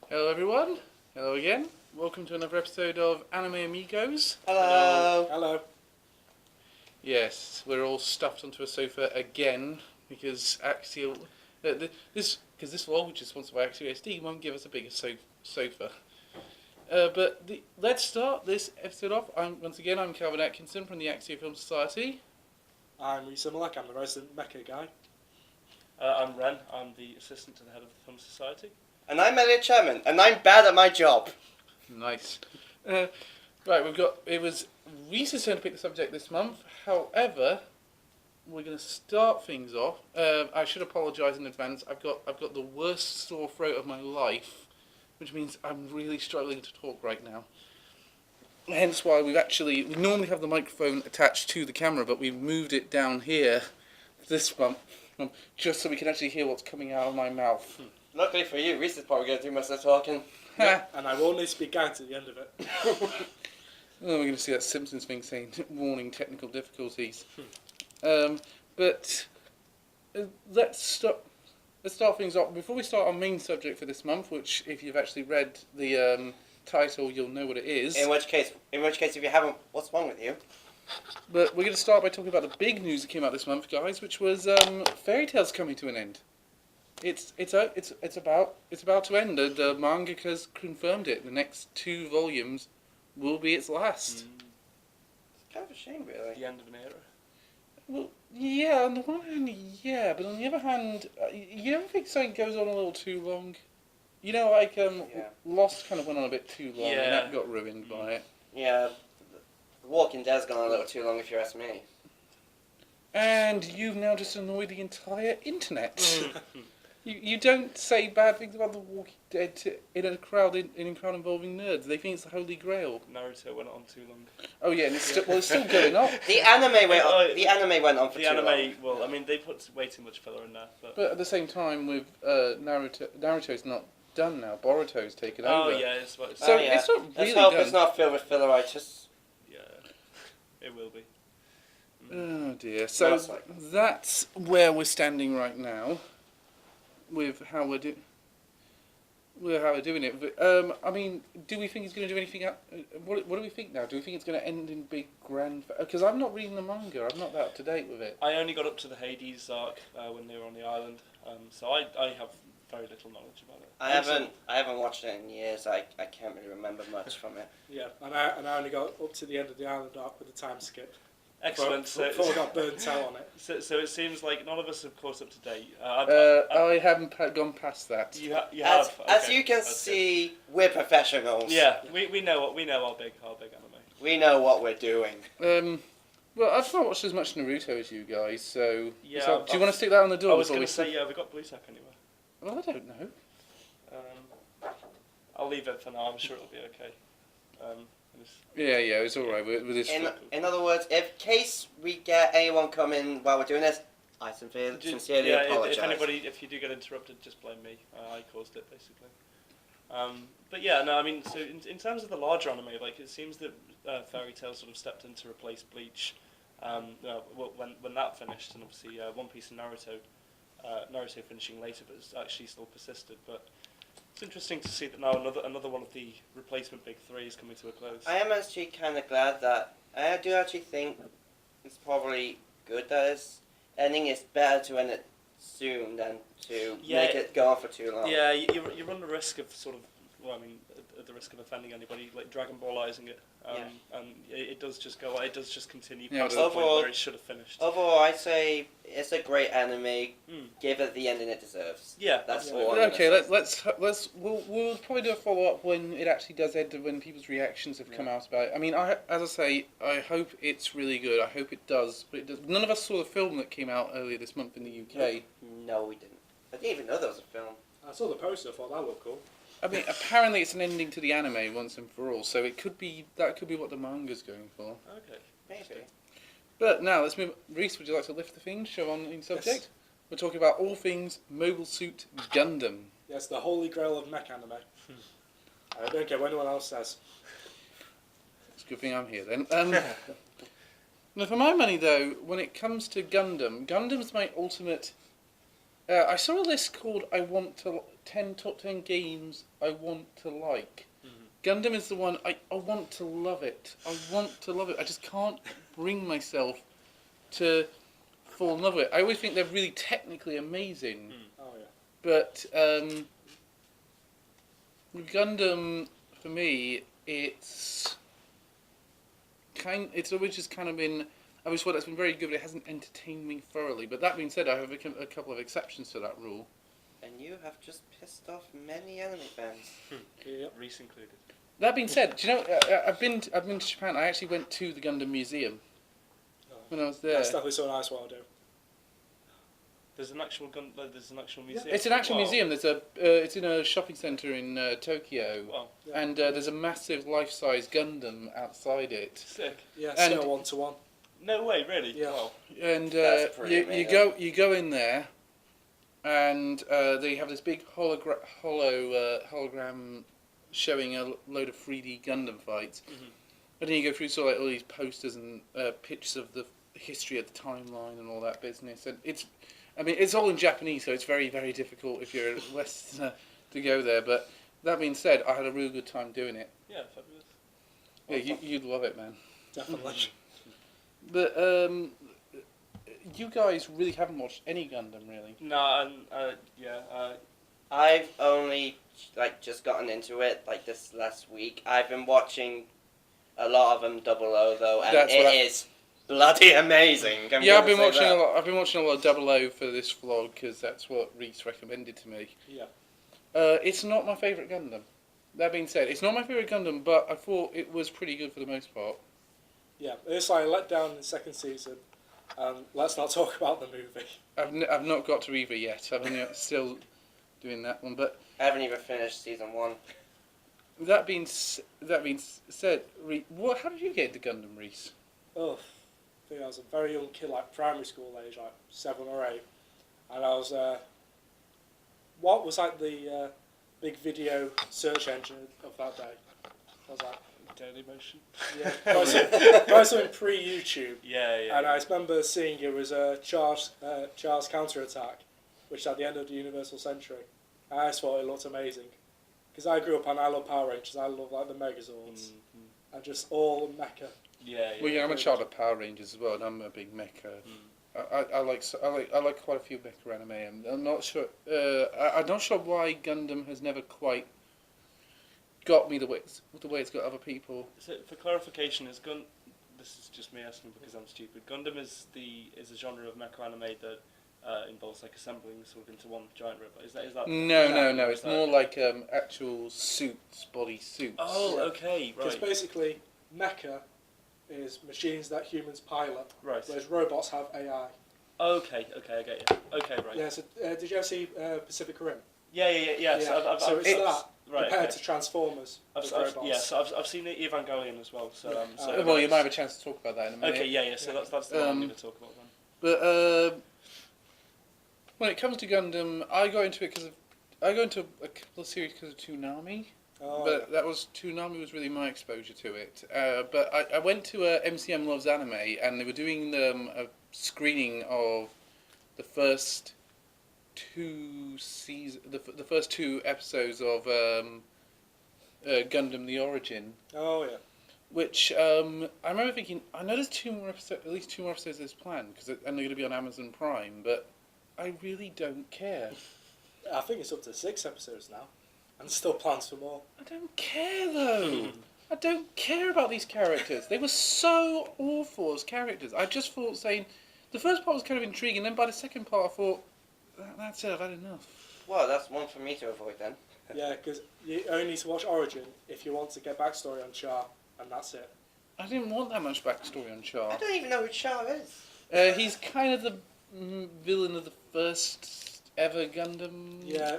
Hello everyone, hello again. Welcome to another episode of Anime Amigos. Hello. Hello. Yes, we're all stuffed onto a sofa again because Axial, this vlog, which is sponsored by Axial SD, won't give us a bigger sofa. Let's start this episode off. I'm Calvin Atkinson from the Axial Film Society. I'm Reece, I'm the resident mecha guy. I'm Ren, I'm the assistant to the head of the Film Society. And I'm Elliot Chairman, and I'm bad at my job. Nice. Right, it was Reece's turn to pick the subject this month. However, we're going to start things off. I should apologise in advance. I've got the worst sore throat of my life, which means I'm really struggling to talk right now. Hence why we normally have the microphone attached to the camera, but we've moved it down here this month, just so we can actually hear what's coming out of my mouth. Luckily for you, Reece is probably going to do most of the talking. Yeah, and I will only speak out at the end of it. Oh, we're going to see that Simpsons thing saying, warning technical difficulties. Let's start things off. Before we start our main subject for this month, which if you've actually read the title, you'll know what it is. In which case, if you haven't, what's wrong with you? But we're going to start by talking about the big news that came out this month, guys, which was Fairy Tail's coming to an end. It's about to end. The mangaka's confirmed it. The next 2 volumes will be its last. It's kind of a shame, really. The end of an era. Well, yeah, on the one hand, yeah, but on the other hand, you don't think something goes on a little too long? You know, like, Lost kind of went on a bit too long, and that got ruined by it. Yeah, The Walking Dead's gone a little too long, if you ask me. And you've now just annoyed the entire internet. You don't say bad things about The Walking Dead in a crowd involving nerds. They think it's the Holy Grail. Naruto went on too long. Oh yeah, and it's still going on. The anime went on. The anime went on for too long. Well, I mean, they put way too much filler in there. But at the same time, with Naruto's not done now. Boruto's taken over. Oh yeah, it's what. It's not really Let's hope done. it's not filled with filleritis. Yeah, it will be. Oh dear. So that's where we're standing right now, with how we're doing it. But, I mean, do we think it's going to do anything? What do we think now? Do we think it's going to end in big grand? Because I'm not reading the manga. I'm not that up to date with it. I only got up to the Hades arc when they were on the island, so I have very little knowledge about it. I haven't watched it in years. I can't really remember much from it. Yeah, and I only got up to the end of the island arc with the time skip. Excellent. Before I got burnt out on it. So it seems like none of us have caught up to date. I haven't gone past that. You have. As you can That's see, we're professionals. Yeah, we know our big anime. We know what we're doing. Well, I've not watched as much Naruto as you guys, so... Yeah, so do you want to stick that on the door? I was going to say, we got Blue Tech anyway. Well, I don't know. I'll leave it for now. I'm sure it'll be okay. Yeah, it's all right with this. In other words, in case we get anyone coming while we're doing this, I sincerely apologise. If you do get interrupted, just blame me. I caused it, basically. But yeah, no, I mean, so in terms of the larger anime, like, it seems that Fairy Tail sort of stepped in to replace Bleach when that finished, and obviously One Piece and Naruto finishing later, but it's actually still persisted. But it's interesting to see that now another one of the replacement big 3 is coming to a close. I am actually kind of glad that I do actually think it's probably good that it's ending. It's better to end it soon than to make it go on for too long. Yeah, you run the risk of sort of, well, I mean, at the risk of offending anybody, like Dragon Ballizing it, and it does just go. It does just continue past the point where it should have finished. Overall, I'd say it's a great anime. Give it the ending it deserves. Yeah, that's all. all. Okay, we'll probably do a follow up when it actually does end, when people's reactions have come out about it. I mean, I hope it's really good. I hope it does, but it does. None of us saw the film that came out earlier this month in the UK. No, we didn't. I didn't even know there was a film. I saw the poster. I thought that looked cool. I mean, apparently it's an ending to the anime once and for all, so that could be what the manga's going for. Okay, maybe. But now let's move. Reece, would you like to lift the thing? Show on the subject. Yes. We're talking about all things Mobile Suit Gundam. Yes, the holy grail of mech anime. I don't care what anyone else says. It's a good thing I'm here then. Now, for my money though, when it comes to Gundam's my ultimate. I saw a list called "I want to top 10 games I want to like. Mm-hmm. Gundam is the one I want to love it. I want to love it. I just can't bring myself to fall in love with it. I always think they're really technically amazing. Oh yeah. But Gundam, for me, it's always just kind of been. I always thought that's been very good, but it hasn't entertained me thoroughly. But that being said, I have a couple of exceptions to that rule. And you have just pissed off many anime fans. Yep. Reece included. That being said, do you know I've been to Japan. I actually went to the Gundam Museum when I was there. That's definitely so nice what I'll do. There's an actual museum. It's an actual Wow. museum. There's it's in a shopping centre in Tokyo, Wow. Yeah. and there's a massive life-size Gundam outside it. Sick. Yeah, And- still 1-to-1. No way, really. Yeah. Wow. And That's pretty you amazing. go in there, and they have this big hologram showing a load of 3D Gundam fights, Mhm. and then you go through sort of like all these posters and pictures of the history of the timeline and all that business, and it's all in Japanese, so it's very, very difficult if you're a Westerner to go there. But that being said, I had a real good time doing it. Yeah, fabulous. Yeah, you'd love it, man. Definitely. But you guys really haven't watched any Gundam, really. No, I've only just gotten into it this last week. I've been watching a lot of them 00 though, and That's what it is bloody amazing. Yeah, I've been watching a lot. I've been watching a lot of 00 for this vlog because that's what Reece recommended to me. Yeah. It's not my favourite Gundam. That being said, it's not my favourite Gundam, but I thought it was pretty good for the most part. Yeah, it's like let down in the second season. Let's not talk about the movie. I've not got to either yet. I'm still doing that one. But I haven't even finished season 1. that being said, how did you get into Gundam, Reece? Oh, I think I was a very young kid, like primary school age, like 7 or 8, and I was what was like the big video search engine of that day? I was like, Daily Motion. yeah, probably something pre-YouTube. Yeah. And I remember seeing it was Charles Counterattack, which is at the end of the Universal Century. And I just thought it looked amazing. Because I grew up and I love Power Rangers, I love the Megazords, and just all mecha. Yeah. Well, yeah, I'm a child of Power Rangers as well, and I'm a big mecha. I like quite a few mecha anime, and I'm not sure. I'm not sure why Gundam has never quite got me the way it's got other people. So for clarification, this is just me asking because I'm stupid. Gundam is a genre of mecha anime that involves assembling sort of into one giant robot. Is that? No. It's more like actual suits, body suits. Oh, Yeah. okay, Because right. basically, mecha is machines that humans pilot, Right. whereas robots have AI. Okay, I get you. Okay, right. Yeah, so did you ever see Pacific Rim? Yeah. Yeah, so it's that right, compared okay. to Transformers with robots. I've seen Evangelion as well. So, Well, you might have a chance to talk about that in a minute. Okay, yeah. So that's the one I'm going to talk about then. But when it comes to Gundam, I got into it because I got into a couple of series because of Toonami. Oh, But Toonami was really my exposure to it. But I went to MCM Loves Anime, and they were doing a screening of the first two the first 2 episodes of Gundam: The Origin. Oh yeah. Which I remember thinking, I know there's at least 2 more episodes of this planned, and they're going to be on Amazon Prime, but I really don't care. I think it's up to 6 episodes now, and still plans for more. I don't care though. I don't care about these characters. They were so awful as characters. I just thought the first part was kind of intriguing, then by the second part I thought, that's it, I've had enough. Well, that's one for me to avoid then. Yeah, because you only need to watch Origin if you want to get backstory on Char, and that's it. I didn't want that much backstory on I Char. don't even know who Char is. He's kind of the villain of the first ever Gundam. Yeah,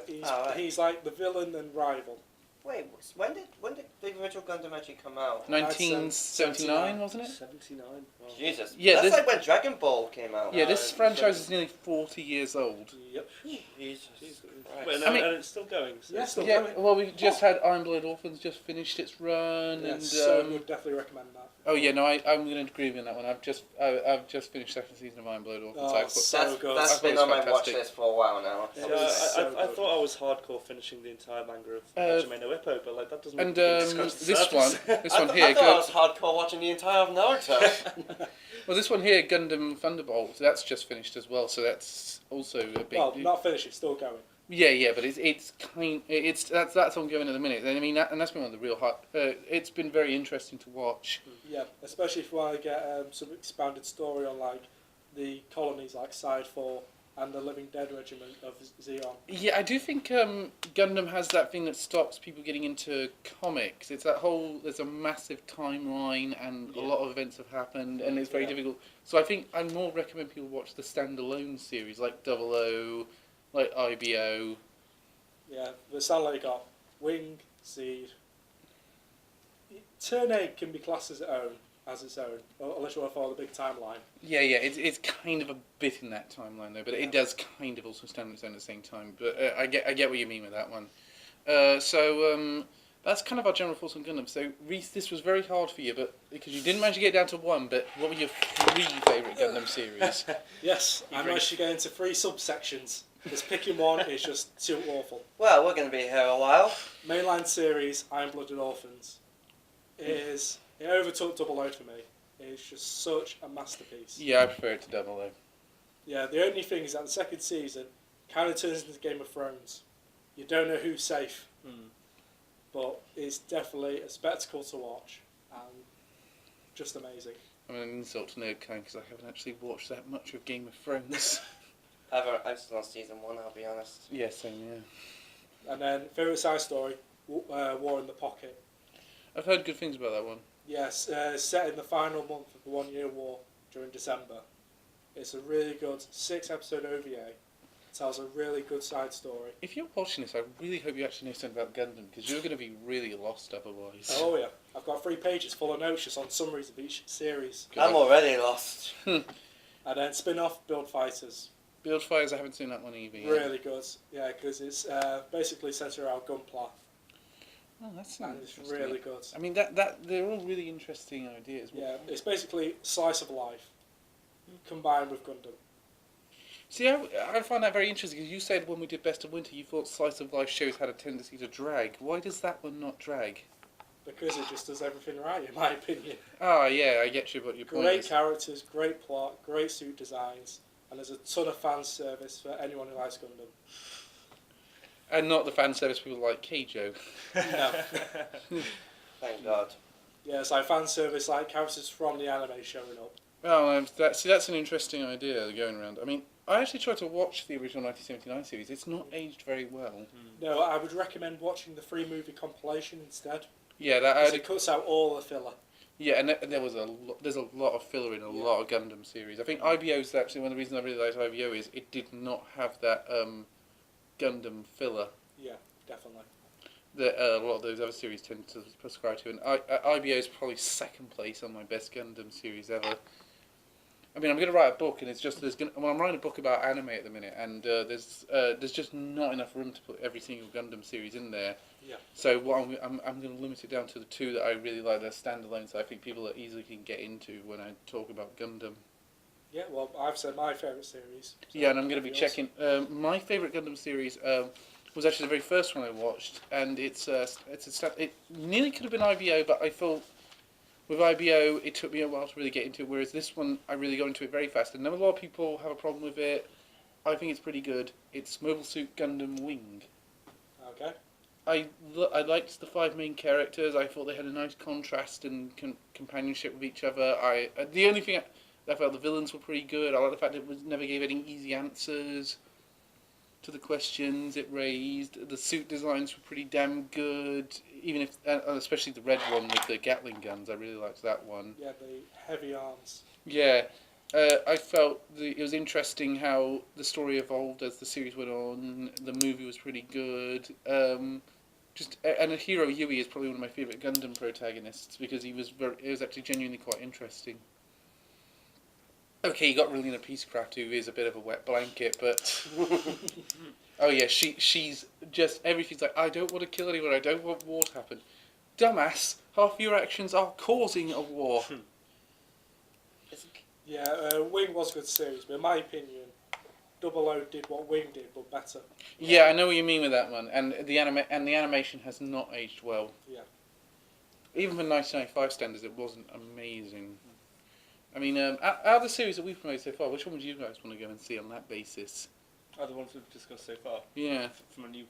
he's like the villain and rival Wait, when did the original Gundam actually come out? 1979, wasn't it? 79. Wow. Jesus. Yeah, That's this- like when Dragon Ball came out. Yeah, this franchise so- is nearly 40 years old. Yep. Jesus. Wait, Christ. no, I mean- and it's still going. So Yeah, it's still Yeah, going. well, we just had Iron Blood Orphans just finished its run, Yeah, and so good. Definitely recommend that. oh yeah, no, I'm going to agree with you on that one. I've just finished second season of Iron Blood Orphans. Oh, I thought- so That's, good. that's I thought been it was on my watch fantastic. list for a while now. Yeah. So, It was I so good. thought I was hardcore finishing the entire manga of Hajime no Ippo, but like that doesn't. And really scratch the this surface. one I here, thought I was hardcore watching the entire of Naruto. well, this one here, Gundam Thunderbolt, that's just finished as well. So that's also a big. Well, not finished. It's still going. Yeah, but that's ongoing at the minute. I mean, that's been one of the real hot. It's been very interesting to watch. Yeah, especially if you want to get some expanded story on like the colonies like Side 4 and the Living Dead Regiment of Zeon. Yeah, I do think Gundam has that thing that stops people getting into comics. It's that whole, there's a massive timeline and a lot of events have happened and it's very difficult. So I think I more recommend people watch the standalone series like 00, like IBO. Yeah, the sound like you got Wing, Seed. Turn 8 can be classed as its own, unless you want to follow the big timeline. Yeah, it's kind of a bit in that timeline though, but it does kind of also stand on its own at the same time. But I get what you mean with that one. So that's kind of our general thoughts on Gundam. So Reece, this was very hard for you, but because you didn't manage to get down to one. But what were your 3 favourite Gundam series? Yes, I managed to get into 3 subsections. Because picking one is just too awful. Well, we're going to be here a while. Mainline series, Iron Blooded Orphans, it overtook Double O for me. It's just such a masterpiece. Yeah, I prefer it to 00. Yeah, the only thing is that the second season kind of turns into Game of Thrones. You don't know who's safe, but it's definitely a spectacle to watch and just amazing. I'm an insult to Nerdkind because I haven't actually watched that much of Game of Thrones. I'm still on season 1, I'll be honest. Yeah, same, yeah. And then, favourite side story, War in the Pocket. I've heard good things about that one. Yes, set in the final month of the 1 Year War during December. It's a really good 6-episode OVA. Tells a really good side story. If you're watching this, I really hope you actually know something about Gundam because you're going to be really lost otherwise. Oh yeah, I've got 3 pages full of notes just on summaries of each series. I'm already lost. And then spin-off Build Fighters. Build Fires, I haven't seen that one either. Yet. Really good, yeah, because it's basically centered around Gunpla, Oh, that's and it's interesting. really good. I mean, that they're all really interesting ideas. Yeah, it's basically slice of life combined with Gundam. See, I find that very interesting because you said when we did Best of Winter, you thought slice of life shows had a tendency to drag. Why does that one not drag? Because it just does everything right, in my opinion. Oh, yeah, I get you, but your point Great is... characters, great plot, great suit designs, and there's a ton of fan service for anyone who likes Gundam. And not the fan service people like Keijo. No. Thank God. Yeah, it's like fan service, like characters from the anime showing up. Well, that's an interesting idea going around. I mean, I actually tried to watch the original 1979 series. It's not aged very well. No, I would recommend watching the 3-movie compilation instead. Yeah, Because it cuts out all the filler. yeah, and there's a lot of filler in a lot of Gundam series. I think IBO is actually one of the reasons I really liked IBO is it did not have that Gundam filler Yeah, definitely. that a lot of those other series tend to prescribe to. And IBO is probably second place on my best Gundam series ever. I mean, I'm going to write a book, and it's just I'm writing a book about anime at the minute, and there's just not enough room to put every single Gundam series in there. Yeah. So what I'm going to limit it down to the 2 that I really like. They're standalone, so I think people that easily can get into when I talk about Gundam. Yeah, well, I've said my favourite series. So Yeah, and I'm going to be yours. checking. My favourite Gundam series was actually the very first one I watched, and it nearly could have been IBO, but I thought with IBO it took me a while to really get into it. Whereas this one, I really got into it very fast, and not a lot of people have a problem with it. I think it's pretty good. It's Mobile Suit Gundam Wing. Okay. I liked the 5 main characters. I thought they had a nice contrast and companionship with each other. The only thing I felt the villains were pretty good. I like the fact that it never gave any easy answers to the questions it raised. The suit designs were pretty damn good. Even if, especially the red one with the Gatling guns, I really liked that one. Yeah, the heavy arms. Yeah. I felt it was interesting how the story evolved as the series went on. The movie was pretty good. And Hiro Yui is probably one of my favourite Gundam protagonists because he was actually genuinely quite interesting. Okay, you got Relina Peacecraft, who is a bit of a wet blanket, but oh yeah, she's just everything's like, I don't want to kill anyone, I don't want war to happen. Dumbass, half your actions are causing a war. Yeah, Wing was a good series, but in my opinion, 00 did what Wing did, but better. Yeah, I know what you mean with that one, and the animation has not aged well. Yeah. Even for 1995 standards, it wasn't amazing. I mean, out of the series that we've promoted so far, which one would you guys want to go and see on that basis? The ones we've discussed so far. Yeah. From a new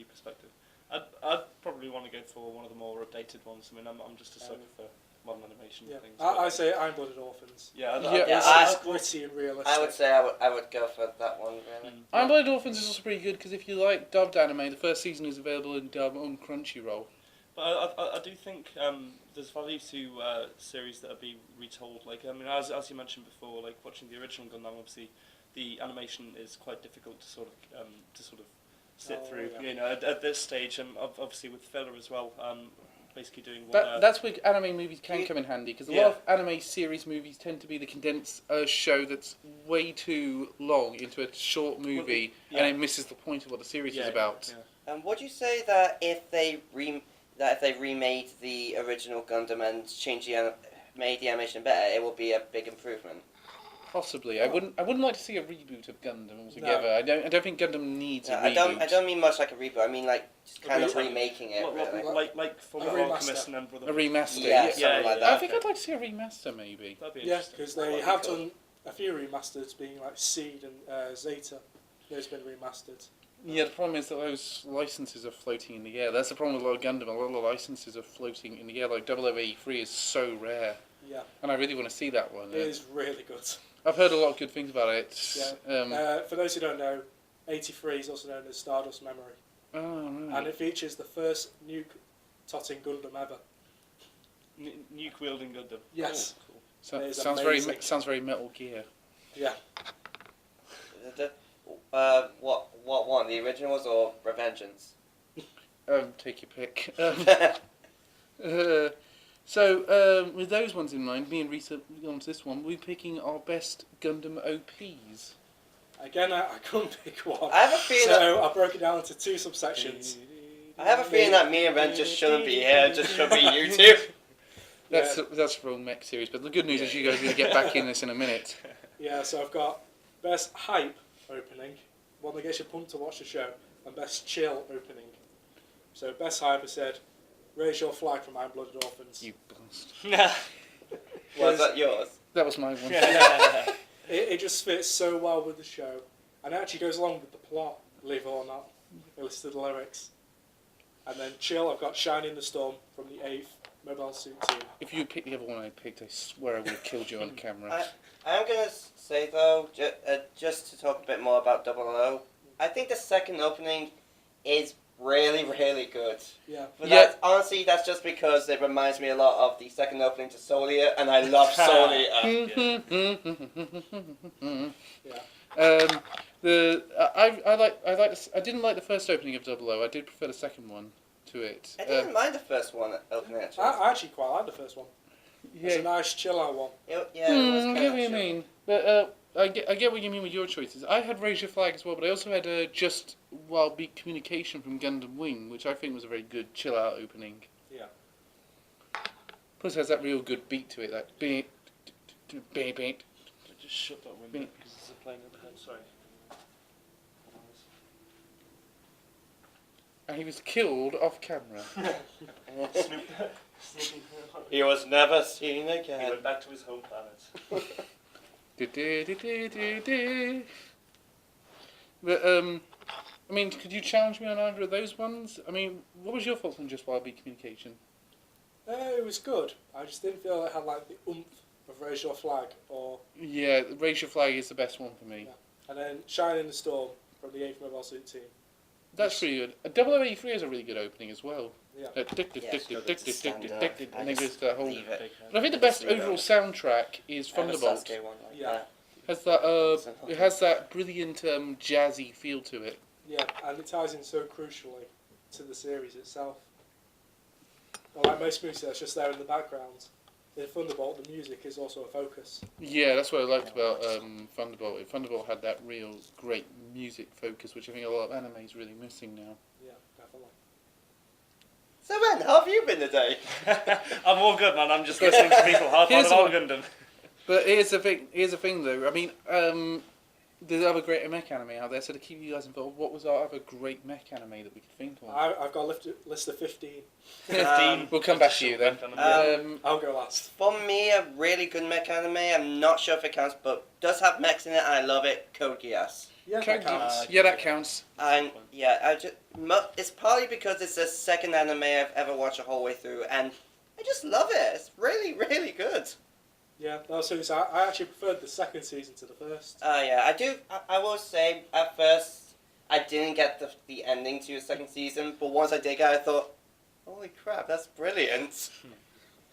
perspective, I'd probably want to go for one of the more updated ones. I mean, I'm just a sucker for modern animation and things. I say Iron Blooded Orphans. It's gritty and realistic. I would say I would go for that one, really. Iron Blooded Orphans is also pretty good because if you like dubbed anime, the first season is available in dub on Crunchyroll. But I do think there's value to series that are being retold. Like, I mean, as you mentioned before, like watching the original Gundam, obviously the animation is quite difficult to sort of sit through. Yeah. You know, at this stage, and obviously with filler as well. Basically doing That's where anime movies can come in handy because a lot of anime series movies tend to be the condensed show that's way too long into a short movie and it misses the point of what the series is about. Yeah. Would you say that if they remade the original Gundam and made the animation better, it will be a big improvement? Possibly. I wouldn't like to see a reboot of Gundam altogether. No. I don't think Gundam needs a reboot. I don't mean much like a reboot. I mean like just kind of remaking it. Like Fullmetal Alchemist and then a remaster. Yeah, something like that. I think I'd like to see a remaster maybe. That'd be Yeah, because they have done a few remasters, being like Seed and Zeta. Those been remastered. Yeah, the problem is that those licenses are floating in the air. That's the problem with a lot of Gundam. A lot of the licenses are floating in the air. Like 0083 is so rare. Yeah. And I really want to see that one. It is really good. I've heard a lot of good things about it. Yeah. For those who don't know, 83 is also known as Stardust Memory. Oh, right. And it features the first nuke-totting Gundam ever. Nuke-wielding Gundam. Yes. Oh, cool. So, sounds very Metal Gear. Yeah. What one? The originals or Revengeance? Take your pick. So, with those ones in mind, me and Reece have gone to this one. We're picking our best Gundam OPs. Again, I couldn't pick one. I have a feeling I broke it down into two subsections. I have a feeling that me and Ren just shouldn't be here. Just should be you two. That's for all mech series. But the good news is you guys are going to get back in this in a minute. Yeah, so I've got best hype opening, one that gets you pumped to watch the show, and best chill opening. So best hype, I said, Raise Your Flag from Iron Blooded Orphans. You bastard. Was that yours? That was my one. It just fits so well with the show, and it actually goes along with the plot, believe it or not. It listed the lyrics. And then chill, I've got Shine in the Storm from the 8th Mobile Suit Team. If you had picked the other one I picked, I swear I would have killed you on camera. I'm going to say, though, just to talk a bit more about 00, I think the second opening is really, really good. Yeah. But honestly, that's just because it reminds me a lot of the second opening to Soul Eater, and I love Soul Eater. I didn't like the first opening of 00. I did prefer the second one to it. I didn't mind the first one opening, actually. I actually quite like the first one. It's a nice chill out one. It was I get what you mean. But I get what you mean with your choices. I had Raise Your Flag as well, but I also had Just Wild Beat Communication from Gundam Wing, which I think was a very good chill out opening. Yeah. Plus it has that real good beat to it, that beat, beat, beat. Just shut that window because there's a plane overhead. Sorry. And he was killed off camera. He was never seen again. He went back to his home planet. But I mean, could you challenge me on either of those ones? I mean, what was your thoughts on Just Wild Beat Communication? It was good. I just didn't feel it had like the oomph of Raise Your Flag or. Yeah, Raise Your Flag is the best one for me. Yeah. And then Shine in the Storm from the 8th Mobile Suit Team. That's pretty good. 0083 has a really good opening as well. Yeah. And then goes to that whole. Leave it. But I think the best overall soundtrack is Thunderbolt. Yeah. Has that it has that brilliant jazzy feel to it. Yeah, and it ties in so crucially to the series itself. Well, like most movies, that's just there in the background. In Thunderbolt, the music is also a focus. Yeah, that's what I liked about Thunderbolt. Thunderbolt had that real great music focus, which I think a lot of anime is really missing now. Yeah, definitely. So Ben, how have you been today? I'm all good, man. I'm just listening to people harp on Here's about what- Gundam. But here's the thing. Here's the thing, though. I mean, there's other great mech anime out there. So to keep you guys involved, what was our other great mech anime that we could think of? I've got a list of 15. 15. We'll come back to you then. I'll go last. For me, a really good mech anime, I'm not sure if it counts, but does have mechs in it, and I love it, Code Geass. Yeah, Code that counts. Yeah, that counts. And yeah, it's probably because it's the second anime I've ever watched the whole way through, and I just love it. It's really, really good. Yeah, no, seriously, I actually preferred the second season to the first. Yeah, I do. I will say, at first, I didn't get the ending to the second season, but once I did get it, I thought, holy crap, that's brilliant.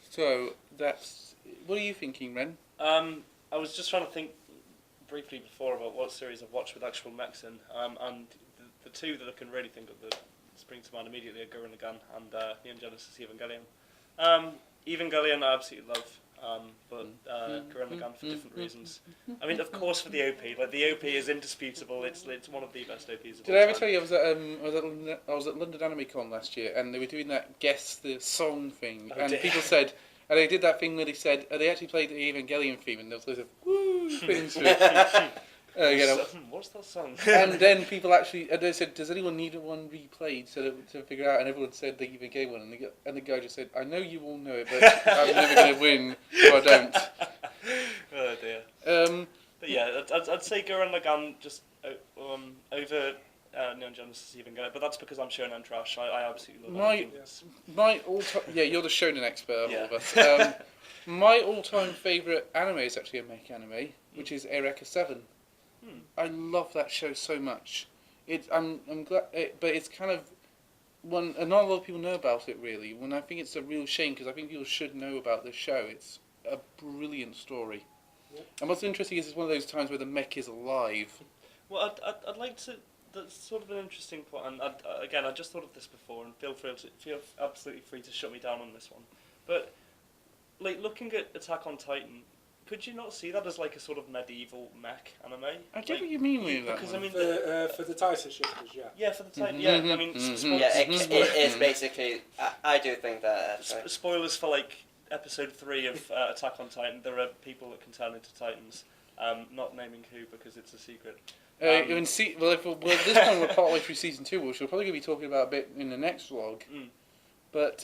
So that's. What are you thinking, Ren? I was just trying to think briefly before about what series I've watched with actual mechs in, and the two that I can really think of that spring to mind immediately are Gurren Lagann and Neon Genesis Evangelion. Evangelion I absolutely love, but Gurren Lagann for different reasons. I mean, of course, for the OP, like the OP is indisputable. It's one of the best OPs of Did all I ever time. tell you I was at London Anime Con last year, and they were doing that guess the song thing, Oh, and dear. people said, and they did that thing where they said, they actually played the Evangelion theme, and there was loads of woo things to it. What's that song? And then people actually, and they said, does anyone need one replayed to figure out? And everyone said they even gave one, and the guy just said, I know you all know it, but I'm never going to win, so I don't. Oh dear. But yeah, I'd say Gurren Lagann just over Neon Genesis Evangelion, but that's because I'm shonen trash. I absolutely love it. My all-time, yeah, you're the shonen expert of all of Yeah. us. My all-time favourite anime is actually a mech anime, which is Eureka 7. I love that show so much. I'm glad, but it's kind of one, and not a lot of people know about it really. When I think it's a real shame because I think people should know about this show. It's a brilliant story. Yeah. And what's interesting is it's one of those times where the mech is alive. Well, I'd like to. That's sort of an interesting point, and again, I just thought of this before, and feel absolutely free to shut me down on this one. But like looking at Attack on Titan, could you not see that as like a sort of medieval mech anime? I get what you mean with that. Because one. I mean, For the Titan shifters, yeah. yeah, for the Titan, Mhm, yeah. I mhm, mean, mhm. Yeah, it is basically. I do think that. Actually. spoilers for like episode 3 of Attack on Titan. There are people that can turn into Titans. Not naming who because it's a secret. Well, at this point we're partway through season 2, which we're probably going to be talking about a bit in the next vlog. But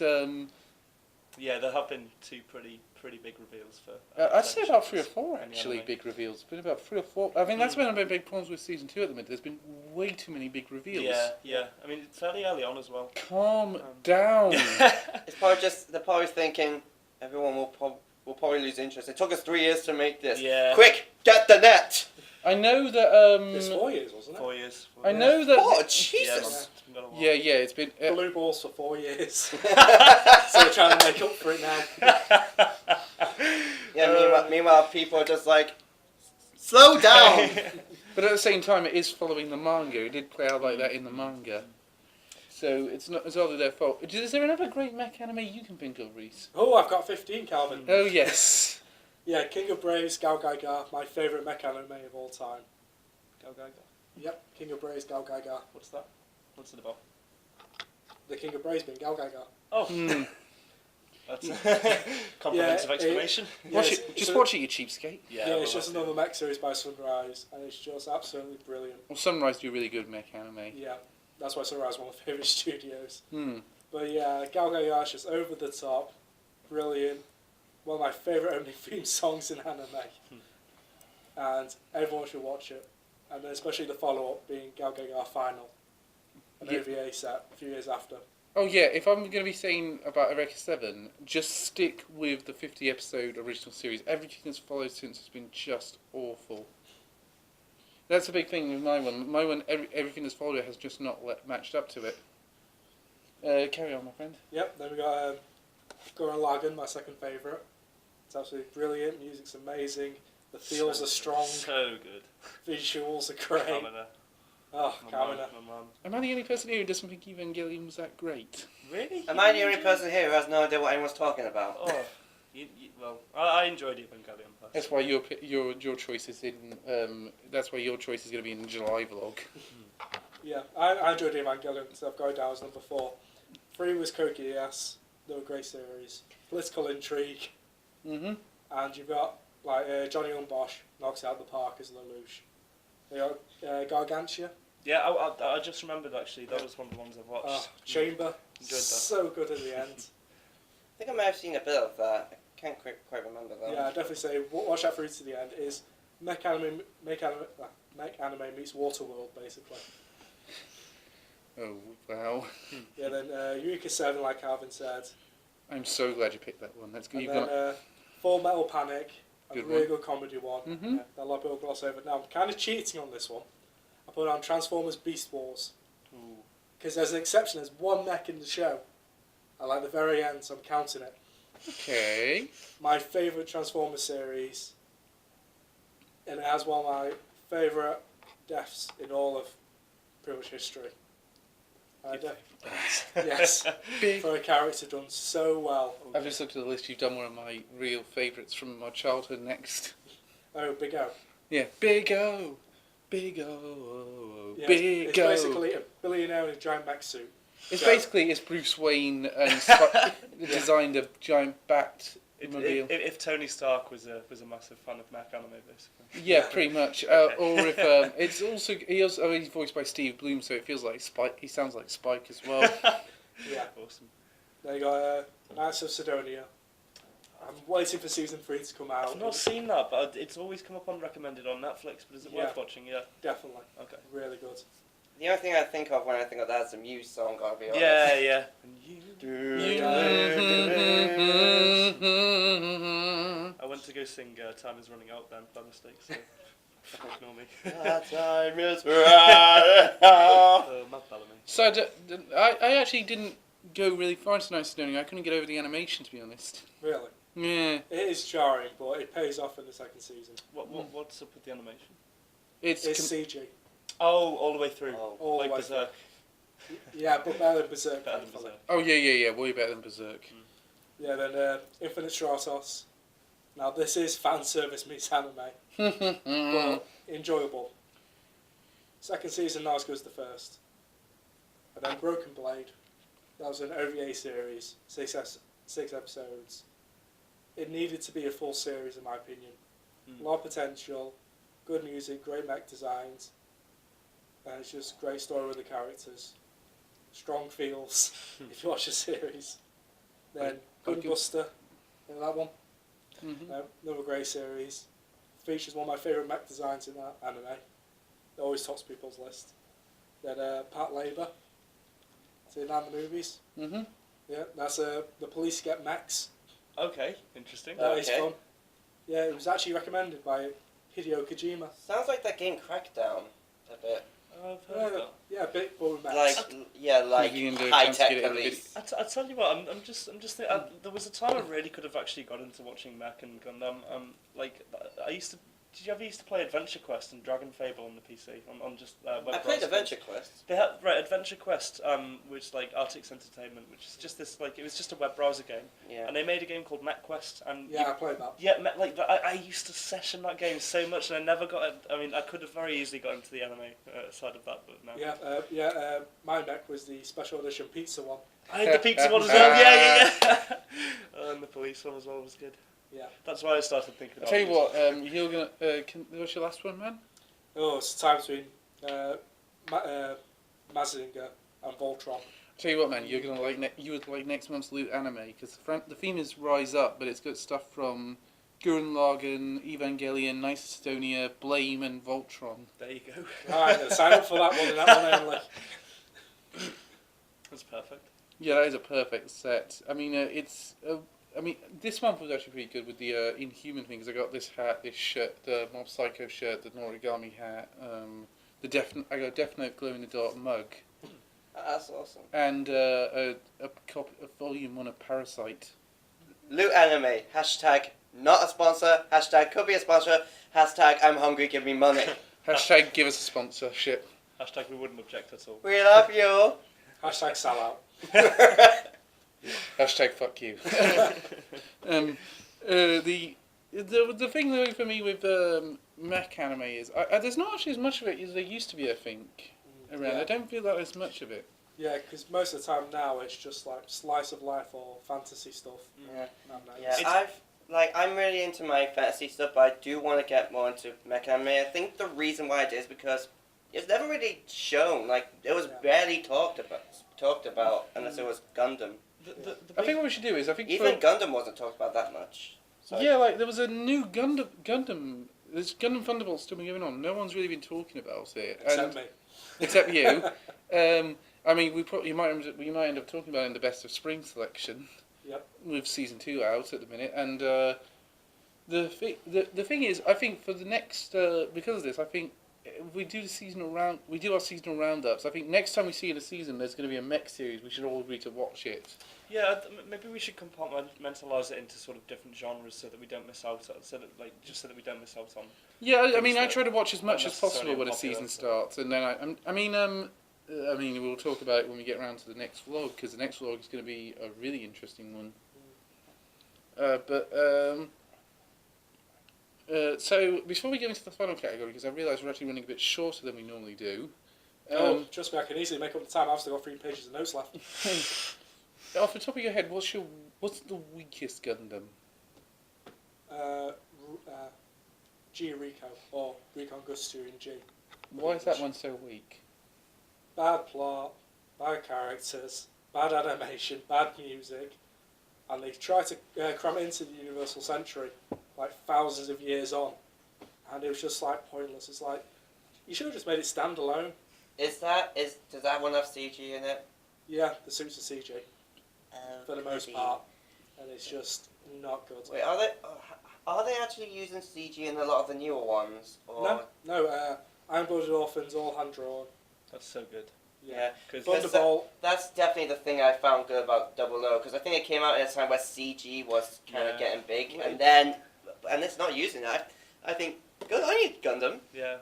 yeah, there have been 2 pretty big reveals for. I'd say about 3 or 4 in the actually anime. big reveals. It's been about 3 or 4. I think that's been one of the big problems with season 2 at the minute. There's been way too many big reveals. Yeah. I mean, it's fairly early on as well. Calm down. It's probably just they're probably thinking everyone will probably lose interest. It took us 3 years to make this. Yeah. Quick, get the net. I know that. It's 4 years, wasn't it? 4 years. I know that. Oh Yeah, Jesus! it's been a while. Yeah, it's been. Blue balls for 4 years. So we're trying to make up for it now. Yeah. Meanwhile, people are just like, slow down. But at the same time, it is following the manga. It did play out like that in the manga. So it's not entirely their fault. Is there another great mech anime you can think of, Reece? Oh, I've got 15, Calvin. Oh yes. Yeah, King of Braves, Gal Gaiga, my favourite mech anime of all time. Go. Yep, King of Braves, Gal Gaiga. What's that? What's it about? The King of Braves being Gal Gaiga. Oh, Mm. that's comprehensive explanation. Watch Yes, it. Just so- watch it, you cheapskate. Yeah, well, it's just that's another mech series by Sunrise, and it's just absolutely brilliant. Well, Sunrise do really good mech anime. Yeah, that's why Sunrise is one of my favourite studios. Hmm. But yeah, Gal Gaiga is just over the top, brilliant. One of my favourite opening theme songs in anime. And everyone should watch it. And then especially the follow-up being Gal Gaiga Final. An Yeah. OVA set a few years after. Oh yeah, if I'm going to be saying about Eureka 7, just stick with the 50 episode original series. Everything that's followed since has been just awful. That's a big thing with my one. My one, everything that's followed it has just not matched up to it. Carry on, my friend. Yep, then we got Gurren Lagann, my second favourite. It's absolutely brilliant, music's amazing, the feels are strong, So good. visuals are great. Stamina. Oh, My Kamina. man, my man. Am I the only person here who doesn't think Evangelion was that great? Really? Am I the only person here who has no idea what anyone's talking about? Oh, well, I enjoyed Evangelion. That's why your choice is in. That's why your choice is going to be in the July vlog. Yeah, I enjoyed Evangelion, so I've got it down as number 4. 3 was Code Geass. They were great series. Political intrigue. Mhm. And you've got like Johnny Unbosh knocks out the park as Lelouch. You got Gargantia. Yeah, I just remembered actually that was one of the ones I've watched. Chamber. Enjoyed that. So good at the end. I think I may have seen a bit of that. I can't quite remember though. Yeah, I definitely say watch that through to the end. It is mech anime meets Waterworld basically. Oh wow! Yeah, then Eureka 7, like Calvin said. I'm so glad you picked that one. That's good. And You've then got Full Metal Panic, a Good really one. good comedy one. Mhm. Yeah, that a lot of people gloss over. Now I'm kind of cheating on this one. I put on Transformers Beast Wars Ooh. because there's an exception. There's one mech in the show. I like the very end, so I'm counting it. okay. My favourite Transformers series, and it has one of my favourite deaths in all of pretty much history. Yes, Big. for a character done so well. I've just looked at the list. You've done one of my real favourites from my childhood. Next. Oh, Big O. Yeah, Big O, Big O, Yeah, Big it's O. basically a billionaire in a giant mech suit. It's Bruce Wayne and designed a giant bat mobile. If Tony Stark was a massive fan of mech anime, basically. Yeah, pretty much. Okay. Or if it's also he's voiced by Steve Bloom, so it feels like Spike. He sounds like Spike as well. Yeah. Awesome. Then you got Knights of Sidonia. I'm waiting for season 3 to come out. I've not seen that, but it's always come up on recommended on Netflix. But is it worth watching? Yeah. Definitely. Okay. Really good. The only thing I think of when I think of that is the Muse song, gotta be honest. Yeah. I went to go sing Time Is Running Out then by mistake, so ignore me. That time is right. Matt Bellamy. So I actually didn't go really far into Night Sidonia. I couldn't get over the animation, to be honest. Really. Yeah, It is jarring, but it pays off in the second season. What's up with the animation? it's It's CG. Oh, all the way through. Oh. All like the way Berserk. Yeah, but better than Berserk. Better than thankfully. Berserk. yeah, way better than Berserk. Yeah, then Infinite Stratos. Now this is fan service meets anime, but enjoyable. Second season not as good as the first. And then Broken Blade. That was an OVA series, 6 episodes. It needed to be a full series in my opinion. A lot of potential, good music, great mech designs, and it's just great story with the characters. Strong feels if you watch the series. Then Gunbuster, you know that one? Another great series. Features one of my favourite mech designs in that anime. It always tops people's list. Then Pat Labor. Seen that in the movies? Mhm. Yeah, that's the police get mechs. Okay, interesting. That is Okay. fun. Yeah, it was actually recommended by Hideo Kojima. Sounds like that game Crackdown a bit. I've heard of that. Yeah, a bit but with mechs. Like You can do a high chance to tech get it in the police. I tell you what, I'm just thinking, there was a time I really could have actually got into watching Mech and Gundam. Like I used to. Did you ever used to play Adventure Quest and Dragon Fable on the PC on just web I played browser? Adventure Quest. They had Adventure Quest, which like Artix Entertainment, which is just this like it was just a web browser game, Yeah. and they made a game called MechQuest, and Yeah, I played that. yeah, I used to session that game so much, and I never got it. I mean, I could have very easily got into the anime side of that, but no. Yeah, my mech was the special edition pizza one. I had the pizza one as well. Yeah. And the police one as well was good. Yeah. That's why I started thinking. I'll tell you what, you're gonna. What's your last one, man? Oh, it's time between Mazinger and Voltron. I'll tell you what, man, you're gonna like. You would like next month's Loot anime because the theme is Rise Up, but it's got stuff from Gurren Lagann, Evangelion, Nice Estonia, Blame, and Voltron. There you go. Alright, sign up for that one and that one only. That's perfect. Yeah, that is a perfect set. I mean, I mean, this month was actually pretty good with the Inhuman things. I got this hat, this shirt, the Mob Psycho shirt, the Noragami hat, I got a Death Note glow in the dark mug, That's awesome. and a copy of Volume 1 of Parasite. Loot Anime. Hashtag not a sponsor. Hashtag could be a sponsor. Hashtag I'm hungry, give me money. Hashtag give us a sponsorship. Hashtag we wouldn't object at all. We love you. Hashtag sellout. Hashtag fuck you. The thing though for me with mech anime is there's not actually as much of it as there used to be. I think around. Yeah. I don't feel like there's much of it. Yeah, because most of the time now it's just like slice of life or fantasy stuff. Yeah. Nowadays. Yeah, I'm really into my fantasy stuff, but I do want to get more into mech anime. I think the reason why I did is because it's never really shown. Like, it was barely talked about unless it was Gundam. I think what we should do is Even Gundam wasn't talked about that much. So yeah, like there was a new Gundam. There's Gundam Thunderbolt's still been going on. No one's really been talking about it, Except me. except you. I mean, we might end up talking about it in the best of spring selection. Yep. With season 2 out at the minute, and the thing is, I think for the next because of this, I think if we do our seasonal roundups. I think next time we see in a season, there's going to be a mech series. We should all agree to watch it. Yeah, maybe we should compartmentalize it into sort of different genres so that we don't miss out. So that we don't miss out on. Yeah, I mean, I try to watch as much as necessarily possible when a unpopular, season so. starts, and then I mean, we'll talk about it when we get around to the next vlog, because the next vlog is going to be a really interesting one. So before we get into the final category, because I realise we're actually running a bit shorter than we normally do. Trust me, I can easily make up the time. I've still got 3 pages of notes left. Off the top of your head, what's the weakest Gundam? G Rico, or Recon Gustu in G. Why is that one so weak? Bad plot, bad characters, bad animation, bad music, and they try to cram it into the Universal Century, like thousands of years on, and it was just like pointless. It's like, you should have just made it stand alone. does that one have CG in it? Yeah, the suits are CG for the most part, and it's just not good. Wait, are they actually using CG in a lot of the newer ones? Or? No, Iron-Blooded Orphans, all hand-drawn. That's so good. Yeah. Thunderbolt. That's definitely the thing I found good about Double O, because I think it came out at a time where CG was kind of getting big, and it's not using that. I think, good on you, Gundam. Yeah.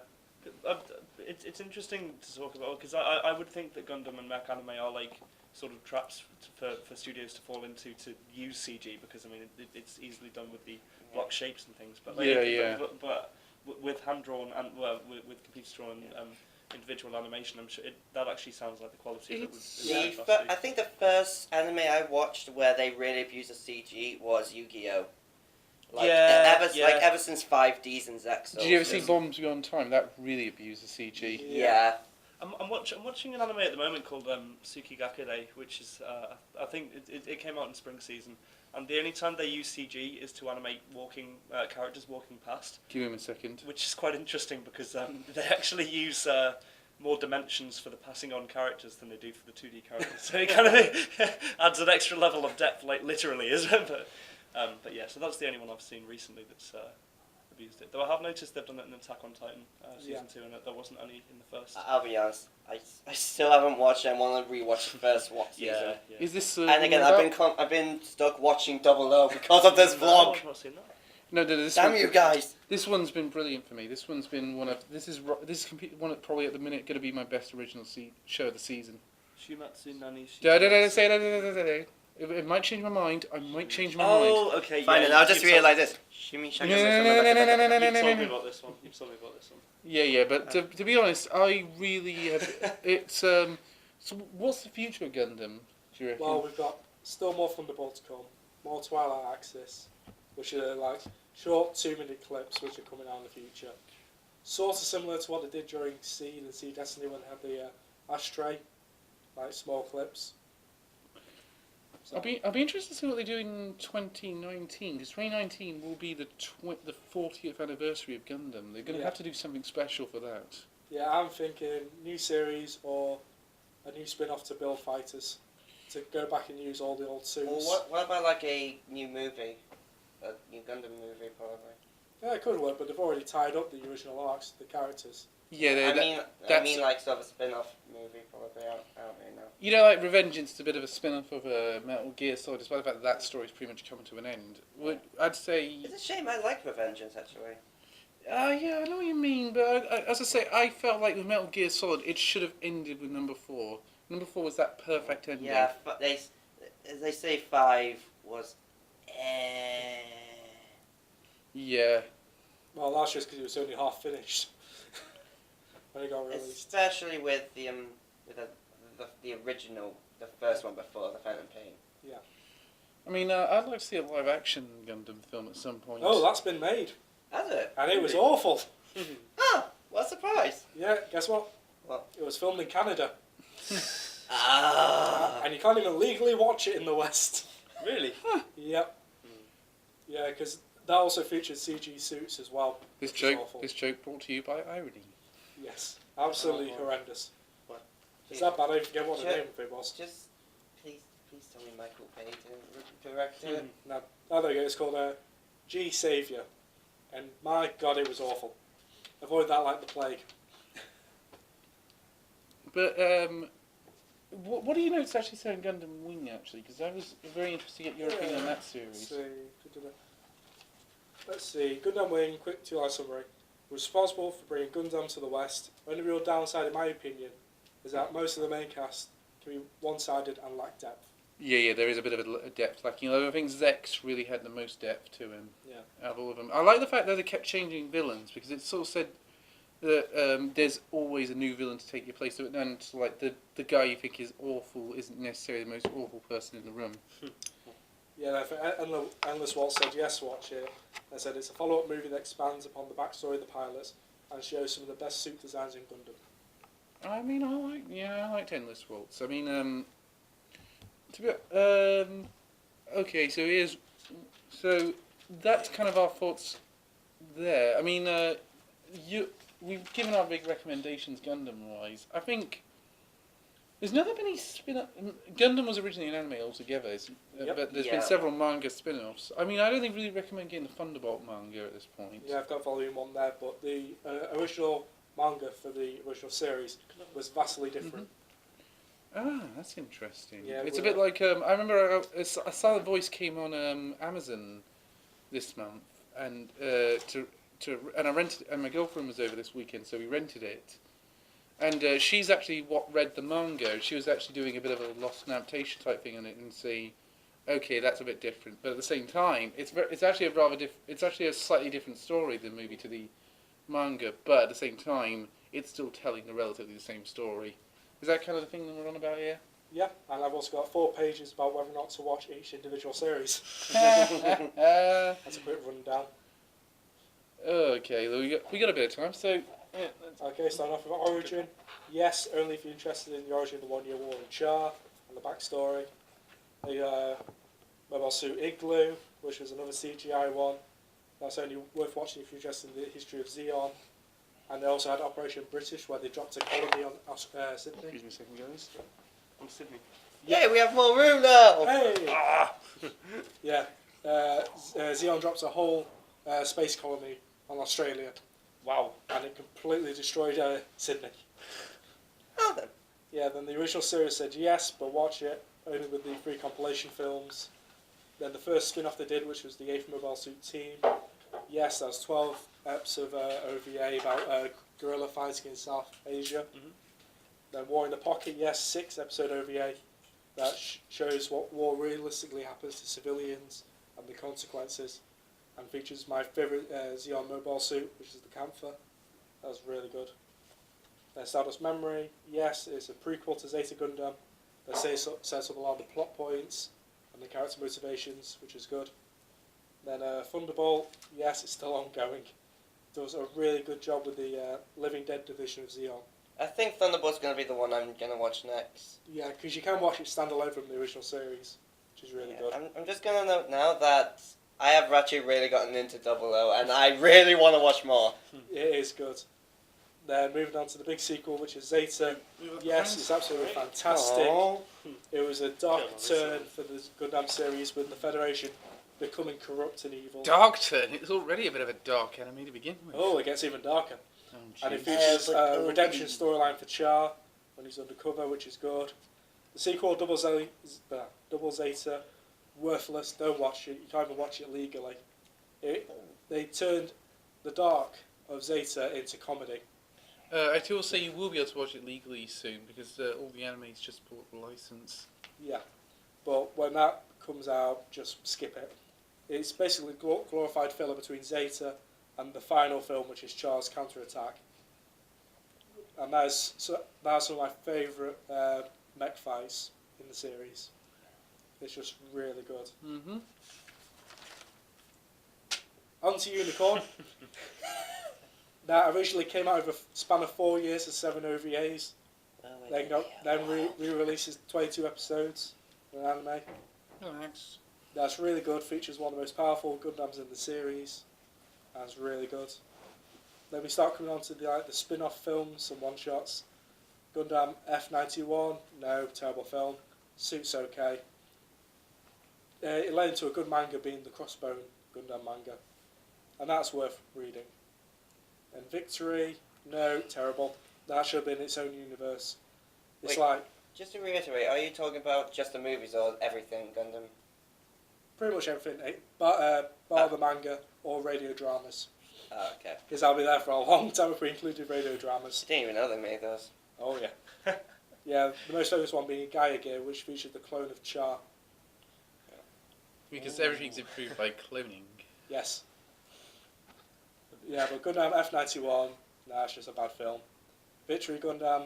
It's interesting to talk about, because I would think that Gundam and mech anime are like sort of traps for studios to fall into to use CG, because I mean it's easily done with the block shapes and things, but but with hand drawn and with computer drawn individual animation, I'm sure that actually sounds like the quality of it would. I think the first anime I watched where they really abused the CG was Yu-Gi-Oh! Like ever since 5Ds and Zexos. Did you ever see Bombs Beyond Time? That really abused the CG. Yeah. I'm watching an anime at the moment called Tsukigakure, which is I think it came out in spring season, and the only time they use CG is to animate characters walking past. Give him a second. Which is quite interesting because they actually use more dimensions for the passing on characters than they do for the 2D characters. So it kind of adds an extra level of depth, like literally, isn't it? But yeah, so that's the only one I've seen recently that's abused it. Though I have noticed they've done it in Attack on Titan season 2, and there wasn't any in the first. I'll be honest, I still haven't watched it. I want to rewatch the first season. Yeah. Is this? And again, I've been stuck watching Double O because of this vlog. I've not seen that. No, this Damn you guys! This one's been brilliant for me. This one's been this is one of probably at the minute going to be my best original show of the season. Shumatsu Nani. Say that. It might change my mind. I might change my mind. Oh, okay. Fine, and I'll just realize this. Shimmy shaka. You've told me about this one. Yeah, but to be honest, I really have. It's so. What's the future of Gundam? Do you reckon? Well, we've got still more Thunderbolt to come, more Twilight Axis, which are like short 2-minute clips which are coming out in the future. Sort of similar to what they did during Seed and Seed Destiny when they had the Ashtray, like small clips. So. I'll be interested to see what they do in 2019, because 2019 will be the 40th anniversary of Gundam. They're going to have to do something special for that. Yeah, I'm thinking new series or a new spin-off to build fighters, to go back and use all the old suits. Well, what about like a new movie? A new Gundam movie, probably. Yeah, it could work, but they've already tied up the original arcs, the characters. Yeah, I mean like sort of a spin-off movie, probably. I don't really know. You know, like Revengeance is a bit of a spin-off of Metal Gear Solid, despite the fact that story's pretty much coming to an end. I'd say... It's a shame, I like Revengeance, actually. Yeah, I know what you mean, but as I say, I felt like with Metal Gear Solid, it should have ended with number 4. Number 4 was that perfect ending. Yeah, they say 5 was. Yeah. Well, that's just because it was only half finished when it got released. Especially with the original, the first one before the Phantom Pain. Yeah. I mean, I'd like to see a live-action Gundam film at some point. Oh, that's been made, Has it? and it was awful. Oh, what a surprise! Yeah, guess what? What? It was filmed in Canada, Ah. and you can't even legally watch it in the West. Really? Yep. Yeah, because that also featured CG suits as well. This which is joke, awful. this joke brought to you by Irony. Yes, absolutely Oh, wow. horrendous. What? Is that bad? I forget what the Ju- name of it was. Just please tell me Michael Bay didn't direct it. No, oh, there you go. It's called G Savior, and my God, it was awful. Avoid that like the plague. But what do you know? It's actually saying Gundam Wing actually, because I was very interested to get your opinion on that Let's series. see. Let's see. Gundam Wing, quick two-line summary. Responsible for bringing Gundam to the West. Only real downside, in my opinion, is that most of the main cast can be one-sided and lack depth. Yeah, there is a bit of a depth lacking. Although I think Zex really had the most depth to him. Yeah. Out of all of them, I like the fact that they kept changing villains because it sort of said that there's always a new villain to take your place. And like the guy you think is awful isn't necessarily the most awful person in the room. Yeah, Endless Waltz said yes, watch it. They said it's a follow-up movie that expands upon the backstory of the pilots and shows some of the best suit designs in Gundam. I mean, I liked Endless Waltz. I mean, okay, so that's kind of our thoughts there. I mean, we've given our big recommendations Gundam-wise. I think there's never been any spin-off. Gundam was originally an anime altogether, Yep. but there's Yeah. been several manga spin-offs. I mean, I don't really recommend getting the Thunderbolt manga at this point. Yeah, I've got volume 1 there, but the original manga for the original series was vastly different. Ah, that's interesting. Yeah, it's a we're- bit like I remember a Silent Voice came on Amazon this month, and and I rented, and my girlfriend was over this weekend, so we rented it. And she's actually read the manga. She was actually doing a bit of a lost in adaptation type thing on it, and say, okay, that's a bit different. But at the same time, it's actually it's actually a slightly different story the movie to the manga. But at the same time, it's still telling a relatively the same story. Is that kind of the thing that we're on about here? Yeah, and I've also got 4 pages about whether or not to watch each individual series. That's a quick rundown. Okay, well, we got a bit of time, so yeah, Okay, starting off with Origin. Yes, only if you're interested in the origin of the 1 Year War in Char and the backstory. The Mobile Suit Igloo, which was another CGI one. That's only worth watching if you're interested in the history of Xeon. And they also had Operation British, where they dropped a colony on Sydney. excuse me a second, guys. On Sydney. Yeah, we have more room now. Hey! Yeah, Xeon drops a whole space colony on Australia, Wow. and it completely destroyed Sydney. Oh then. Yeah, then the original series said yes, but watch it, only with the 3 compilation films. Then the first spin-off they did, which was the 8th Mobile Suit Team. Yes, that was 12 eps of OVA about guerrilla fighting in South Asia. Mhm. Then War in the Pocket, yes, 6 episode OVA that shows what war realistically happens to civilians and the consequences, and features my favourite Xeon mobile suit, which is the Camphor. That was really good. Then Stardust Memory, yes, it's a prequel to Zeta Gundam that sets up a lot of the plot points and the character motivations, which is good. Then Thunderbolt, yes, it's still ongoing. Does a really good job with the Living Dead division of Xeon. I think Thunderbolt's going to be the one I'm going to watch next. Yeah, because you can watch it standalone from the original series, which is really good. I'm just going to note now that I have actually really gotten into Double O, and I really want to watch more. It is good. Then moving on to the big sequel, which is Zeta. Yes, it's absolutely fantastic. Aw. It was a dark Come on, turn for the Gundam series with the Federation becoming corrupt and evil. Dark Turn. It's already a bit of a dark enemy to begin with. Oh, it gets even darker. Oh, And it jeez. features a redemption storyline for Char when he's undercover, which is good. The sequel, Double Zeta, worthless. Don't watch it. You can't even watch it legally. They turned the dark of Zeta into comedy. I will say you will be able to watch it legally soon because all the anime's just bought the license. Yeah, but when that comes out, just skip it. It's basically glorified filler between Zeta and the final film, which is Charles Counterattack. And that's some of my favourite mech fights in the series. It's just really good. Mm-hmm. On to Unicorn. That originally came out over a span of 4 years as 7 OVAs. Then re-releases 22 episodes in an anime. Relax. That's really good. Features one of the most powerful Gundams in the series. That's really good. Then we start coming on to the spin-off films, some one-shots. Gundam F91, no, terrible film. Suits okay. It led into a good manga being the Crossbone Gundam manga. And that's worth reading. And Victory, no, terrible. That should have been its own universe. It's Wait. like Just to reiterate, are you talking about just the movies or everything Gundam? pretty much everything, bar the manga or radio dramas. Oh, okay. Because I'll be there for a long time if we included radio dramas. I didn't even know they made those. Oh yeah. Yeah, the most famous one being Gaia Gear, which featured the clone of Char. Because everything's improved by cloning. Yes. Yeah, but Gundam F91, nah, it's just a bad film. Victory Gundam,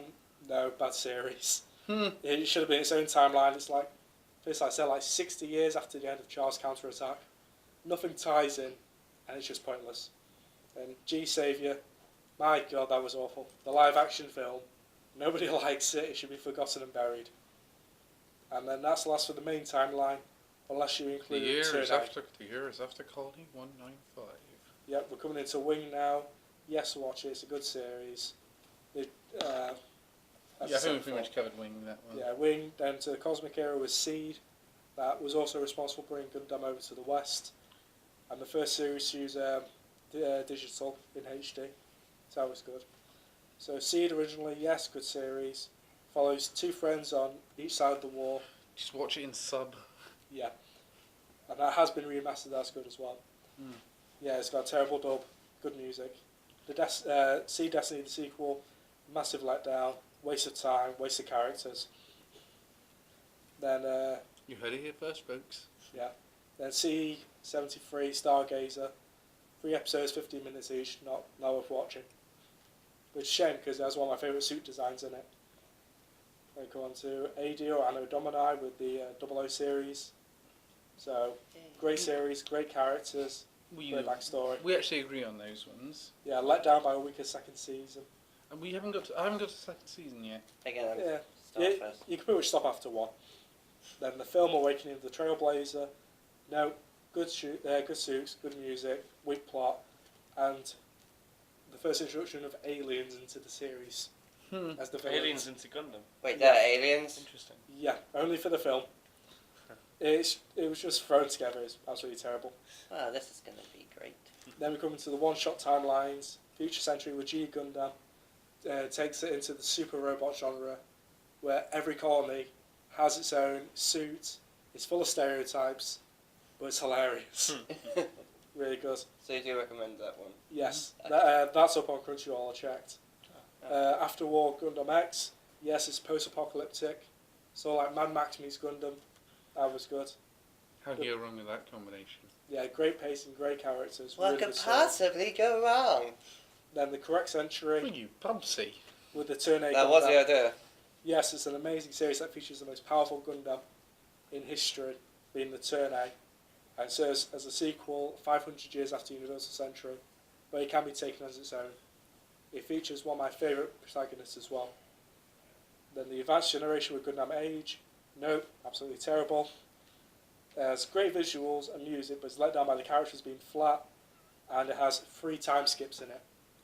no, bad series. It should have been its own timeline. It's like 60 years after the end of Charles Counterattack. Nothing ties in, and it's just pointless. And G Saviour, my god, that was awful. The live action film, nobody likes it. It should be forgotten and buried. And then that's the last for the main timeline, unless you The include year is Turnite. after Colony 195. Yep, we're coming into Wing now. Yes, watch it. It's a good series. I think we pretty much covered Wing that one. Yeah, Wing, down to the Cosmic Era was Seed. That was also responsible for bringing Gundam over to the West. And the first series to use digital in HD. So that was good. So Seed originally, yes, good series. Follows two friends on each side of the war. Just watch it in sub. Yeah. And that has been remastered, that's good as well. Yeah, it's got a terrible dub, good music. The Seed Destiny, the sequel, massive letdown, waste of time, waste of characters. Then You heard it here first, folks. yeah. Then C-73 Stargazer. 3 episodes, 15 minutes each, not worth watching. Which is a shame because that's one of my favourite suit designs in it. Then come on to AD or Anno Domini with the 00 series. So, great series, great characters, great backstory. We actually agree on those ones. Yeah, let down by a weaker second season. And I haven't got to the second season yet. Again, I'm Yeah, start you, first. you can pretty much stop after 1. Then the film Awakening of the Trailblazer. No, good suits, good music, weak plot, and the first introduction of aliens into the series as the villains. Aliens into Gundam. Wait, they're aliens? Interesting. Yeah, only for the film. It was just thrown together. It's absolutely terrible. Wow, this is going to be great. Then we come into the one-shot timelines. Future Century with G Gundam takes it into the super robot genre, where every colony has its own suit. It's full of stereotypes, but it's hilarious. Really good. So you do recommend that one? Yes, Okay. that's up on Crunchyroll. I checked. After War Gundam X. Yes, it's post-apocalyptic. So like Mad Max meets Gundam. That was good. How do you go wrong with that combination? Yeah, great pacing, great characters. What really could good story. possibly go wrong? Then the correct century Well, you Bubsy. with the Turn-A That was the Gundam. idea. Yes, it's an amazing series that features the most powerful Gundam in history, being the Turn-A, and serves as a sequel 500 years after Universal Century, but it can be taken as its own. It features one of my favourite protagonists as well. Then the Advanced Generation with Gundam Age. Nope, absolutely terrible. It has great visuals and music, but it's let down by the characters being flat, and it has 3 time skips in it.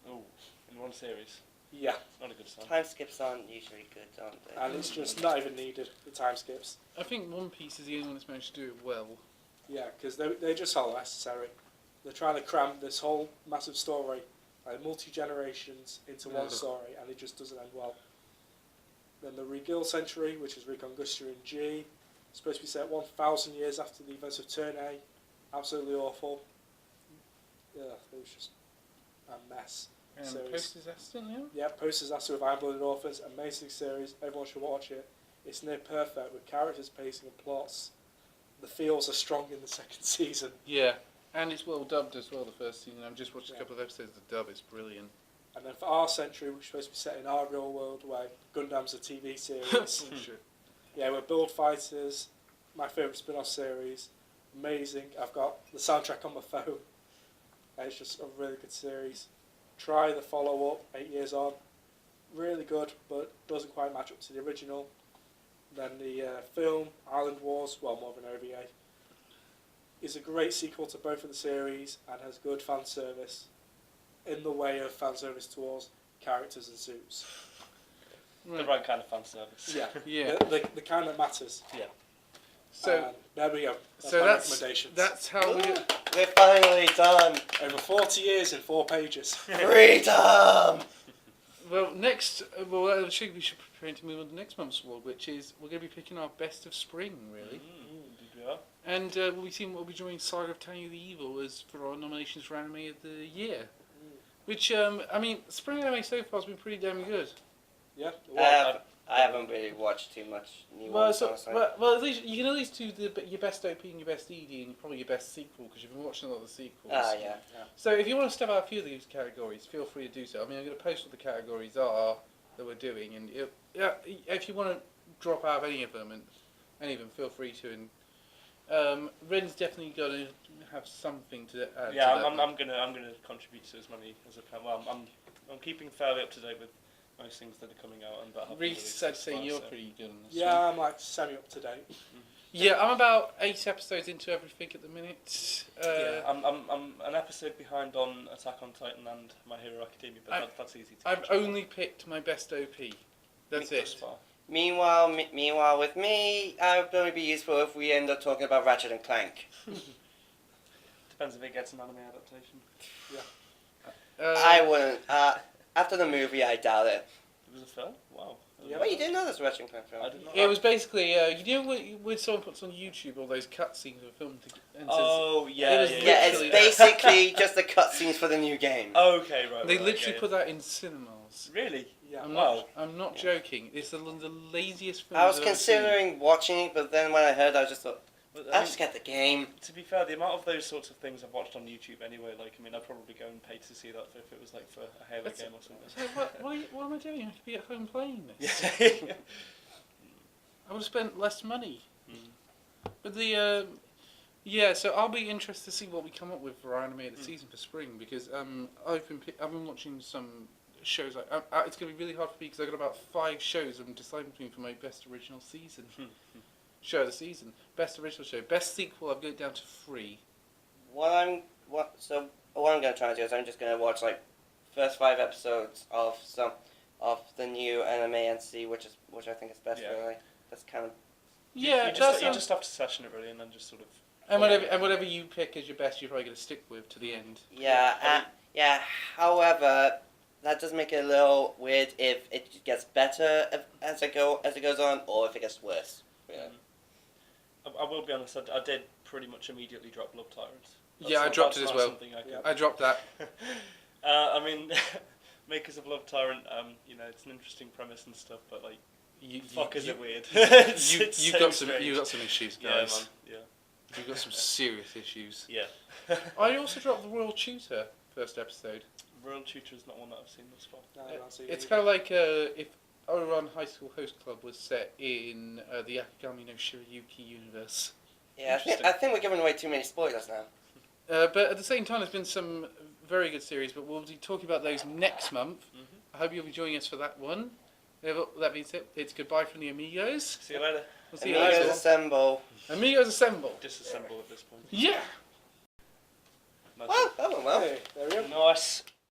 Oh, in one series. Yeah, Not a good sign. Time skips aren't usually good, aren't they? and it's just not even needed, the time skips. I think One Piece is the only one that's managed to do it well. Yeah, because they just are necessary. They're trying to cram this whole massive story, like multi-generations, into one story, and it just doesn't end well. Then the Regal Century, which is Reconquista in G, supposed to be set 1,000 years after the events of Turn A. Absolutely awful. Yeah, it was just and mess. And series. post-disaster now? Yeah, post-disaster with Iron Blooded Orphans, amazing series. Everyone should watch it. It's near perfect with characters, pacing, and plots. The feels are strong in the second season. Yeah, and it's well dubbed as well, the first season. I've just watched a Yeah. couple of episodes of the dub, it's brilliant. And then for our century, which is supposed to be set in our real world, where Gundam's a TV series. Bullshit. Yeah, we're Build Fighters, my favourite spin-off series. Amazing. I've got the soundtrack on my phone. It's just a really good series. Try the follow-up, 8 years on. Really good, but doesn't quite match up to the original. Then the film, Island Wars, well, more of an OVA, is a great sequel to both of the series and has good fan service in the way of fan service towards characters and suits. The right kind of fan service. Yeah, Yeah. the kind that matters. So, There we go. That's so my that's recommendations. that's how we. We're finally done. Over 40 years in 4 pages. Freedom! Well, next, well, actually, we should prepare to move on to next month's award, which is we're going to be picking our best of spring, really. Yeah. And we'll be joining Saga of Tanya the Evil as for our nominations for Anime of the Year. Which, I mean, spring anime so far has been pretty damn good. Yeah. I haven't really watched too much new ones, honestly. Well, at least you can at least do your best OP and your best ED and probably your best sequel because you've been watching a lot of the sequels. Yeah. So if you want to step out a few of these categories, feel free to do so. I mean, I'm going to post what the categories are that we're doing, and if you want to drop out of any of them, feel free to. And Ren's definitely going to have something to add. Yeah, to that. I'm gonna contribute to as many as I can. Well, I'm keeping fairly up to date with most things that are coming out and that have been Reece, released I'd so say far, you're so. pretty good on this. Yeah, one. I'm like semi up to date. Yeah, I'm about 8 episodes into everything at the minute. Yeah, I'm an episode behind on Attack on Titan and My Hero Academia, but that's easy to I've catch up on. only picked my best OP. That's Thus it. far. Meanwhile, with me, I would only be useful if we end up talking about Ratchet and Clank. Depends if it gets an anime adaptation. I wouldn't. After the movie, I doubt it. It was a film? Wow. Yeah. Wait, you didn't know this Ratchet and Clank film? I did not. It was basically, you know when someone puts on YouTube all those cutscenes of a film and Oh, It yeah, was yeah, Yeah, literally it's basically just the cutscenes for the new game. Okay, right. they right, literally okay. put that in cinemas. Really? Yeah. I'm not joking. It's the laziest film. I was considering watching it, but then when I heard, I just thought, But, I'll just get the game. to be fair, the amount of those sorts of things I've watched on YouTube anyway, like, I mean, I'd probably go and pay to see that if it was, like, for a Halo That's- game or something. So what am I doing? I could be at home playing this. Yeah. I would have spent less money. Mm. But so I'll be interested to see what we come up with for anime of the season for spring because I've been watching some shows. It's going to be really hard for me because I've got about 5 shows I'm deciding between for my best original season. Show of the season, best original show, best sequel. I've got it down to 3. What I'm going to try to do is I'm just going to watch like first 5 episodes of the new anime and see which I think is best. Yeah. Really, that's kind of Yeah, you just have to session it really and then just sort of... and whatever you pick as your best, you're probably going to stick with to the end. yeah. However, that does make it a little weird if it gets better as it goes on, or if it gets worse. Yeah. I will be honest, I did pretty much immediately drop Love Tyrant. Yeah, I dropped it as well. Yeah. I dropped that. I mean, makers of Love Tyrant, it's an interesting premise and stuff, but like, is it weird? You got some issues, Yeah, guys. man. You've got some serious issues. Yeah. I also dropped the Royal Tutor first episode. Royal Tutor is not one that I've seen thus far. No, I don't see It's it kind of like if Ouran High School Host Club was set in the Akagami no Shirayuki universe. Yeah, I think we're giving away too many spoilers now. But at the same time, there's been some very good series, but we'll be talking about those next month. Mm-hmm. I hope you'll be joining us for that one. That means it's goodbye from the Amigos. See you later. We'll see you Amigos later. assemble. Amigos assemble. Disassemble at this point. Yeah. Nice. Oh, that went well. Hey, there we go. Nice.